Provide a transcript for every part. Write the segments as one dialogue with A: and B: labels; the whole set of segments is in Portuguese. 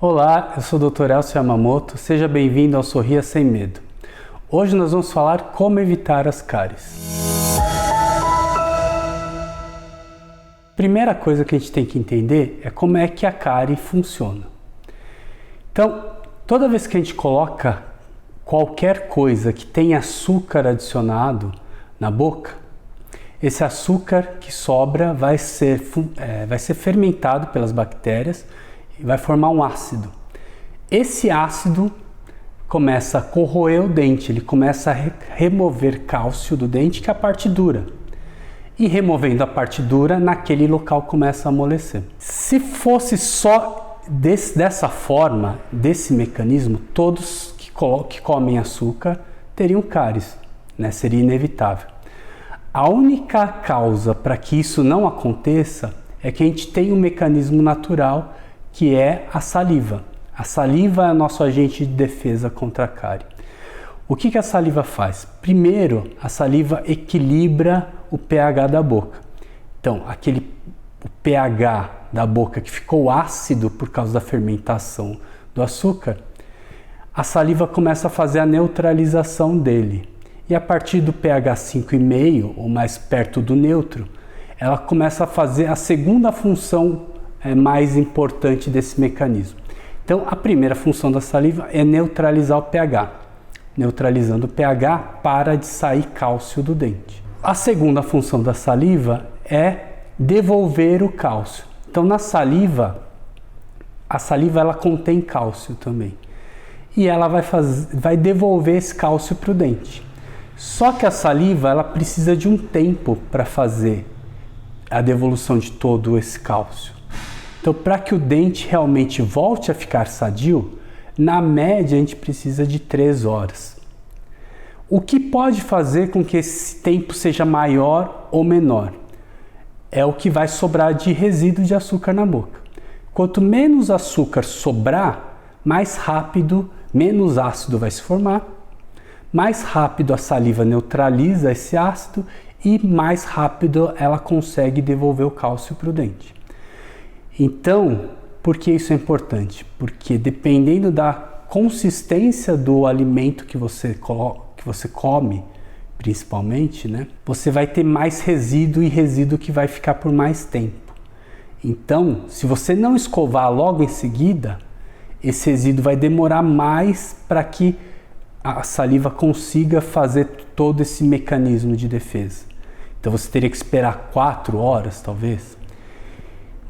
A: Olá, eu sou o Dr. Elcio Yamamoto, seja bem-vindo ao Sorria Sem Medo. Hoje nós vamos falar como evitar as cáries. Primeira coisa que a gente tem que entender é como é que a cárie funciona. Então, toda vez que a gente coloca qualquer coisa que tenha açúcar adicionado na boca, esse açúcar que sobra vai ser fermentado pelas bactérias e vai formar um ácido. Esse ácido começa a corroer o dente, ele começa a remover cálcio do dente, que é a parte dura. E removendo a parte dura, naquele local começa a amolecer. Se fosse só dessa forma, desse mecanismo, todos que comem açúcar teriam cáries, né? Seria inevitável. A única causa para que isso não aconteça é que a gente tem um mecanismo natural que é a saliva. A saliva é o nosso agente de defesa contra a cárie. O que a saliva faz? Primeiro, a saliva equilibra o pH da boca. Então, o pH da boca que ficou ácido por causa da fermentação do açúcar, a saliva começa a fazer a neutralização dele. E a partir do pH 5,5, ou mais perto do neutro, ela começa a fazer a segunda função mais importante desse mecanismo. Então, a primeira função da saliva é neutralizar o pH. Neutralizando o pH, para de sair cálcio do dente. A segunda função da saliva é devolver o cálcio. Então, na saliva, a saliva ela contém cálcio também. E ela vai devolver esse cálcio para o dente. Só que a saliva ela precisa de um tempo para fazer a devolução de todo esse cálcio. Então, para que o dente realmente volte a ficar sadio, na média a gente precisa de 3 horas. O que pode fazer com que esse tempo seja maior ou menor? É o que vai sobrar de resíduo de açúcar na boca. Quanto menos açúcar sobrar, mais rápido, menos ácido vai se formar, mais rápido a saliva neutraliza esse ácido e mais rápido ela consegue devolver o cálcio para o dente. Então, por que isso é importante? Porque dependendo da consistência do alimento que você come, principalmente, né, você vai ter mais resíduo e resíduo que vai ficar por mais tempo. Então, se você não escovar logo em seguida, esse resíduo vai demorar mais para que a saliva consiga fazer todo esse mecanismo de defesa. Então você teria que esperar 4 horas, talvez.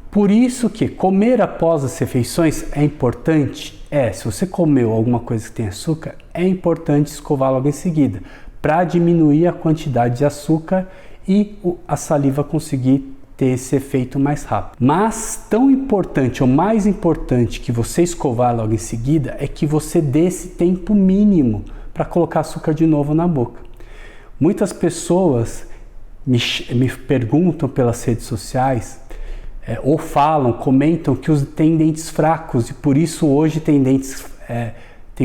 A: Por isso que comer após as refeições é importante. Se você comeu alguma coisa que tem açúcar, é importante escovar logo em seguida, para diminuir a quantidade de açúcar e a saliva conseguir ter esse efeito mais rápido. Mas tão importante ou mais importante que você escovar logo em seguida é que você dê esse tempo mínimo para colocar açúcar de novo na boca. Muitas pessoas me perguntam pelas redes sociais ou comentam que têm dentes fracos e por isso hoje tem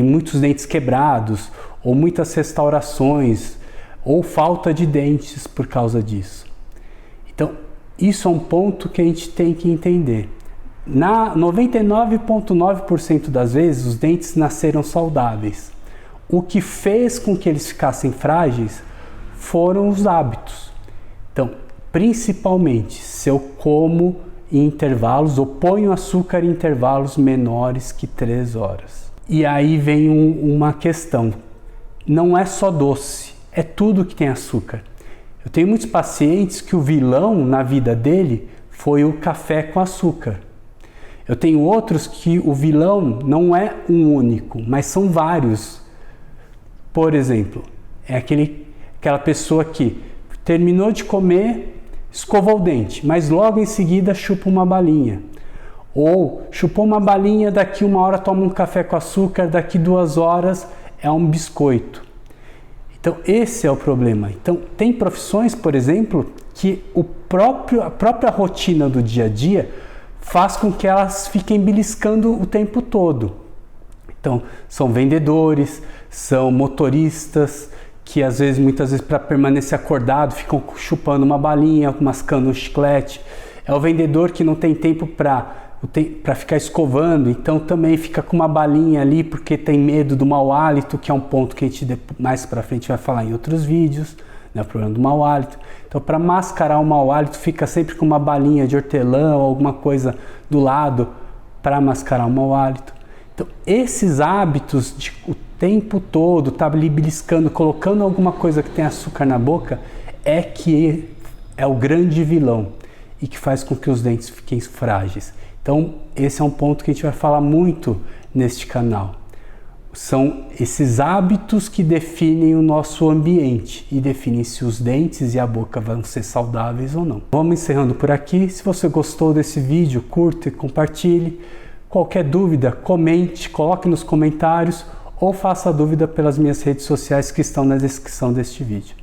A: muitos dentes quebrados ou muitas restaurações ou falta de dentes por causa disso. Então, isso é um ponto que a gente tem que entender. Na 99,9% das vezes, os dentes nasceram saudáveis. O que fez com que eles ficassem frágeis foram os hábitos. Então, principalmente, se eu como em intervalos ou ponho açúcar em intervalos menores que 3 horas. E aí vem uma questão. Não é só doce, é tudo que tem açúcar. Eu tenho muitos pacientes que o vilão na vida dele foi o café com açúcar. Eu tenho outros que o vilão não é um único, mas são vários. Por exemplo, é aquela pessoa que terminou de comer, escovou o dente, mas logo em seguida chupa uma balinha. Ou chupou uma balinha, daqui 1 hora toma um café com açúcar, daqui 2 horas é um biscoito. Então, esse é o problema. Então, tem profissões, por exemplo, que a própria rotina do dia a dia faz com que elas fiquem beliscando o tempo todo. Então, são vendedores, são motoristas que muitas vezes para permanecer acordado ficam chupando uma balinha, mascando um chiclete. É o vendedor que não tem tempo para para ficar escovando, então também fica com uma balinha ali porque tem medo do mau hálito, que é um ponto que a gente mais para frente vai falar em outros vídeos, né, o problema do mau hálito. Então, para mascarar o mau hálito, fica sempre com uma balinha de hortelã ou alguma coisa do lado para mascarar o mau hálito. Então, esses hábitos de o tempo todo estar ali beliscando, colocando alguma coisa que tem açúcar na boca, é que é o grande vilão e que faz com que os dentes fiquem frágeis. Então, esse é um ponto que a gente vai falar muito neste canal. São esses hábitos que definem o nosso ambiente e definem se os dentes e a boca vão ser saudáveis ou não. Vamos encerrando por aqui. Se você gostou desse vídeo, curta e compartilhe. Qualquer dúvida, comente, coloque nos comentários ou faça a dúvida pelas minhas redes sociais que estão na descrição deste vídeo.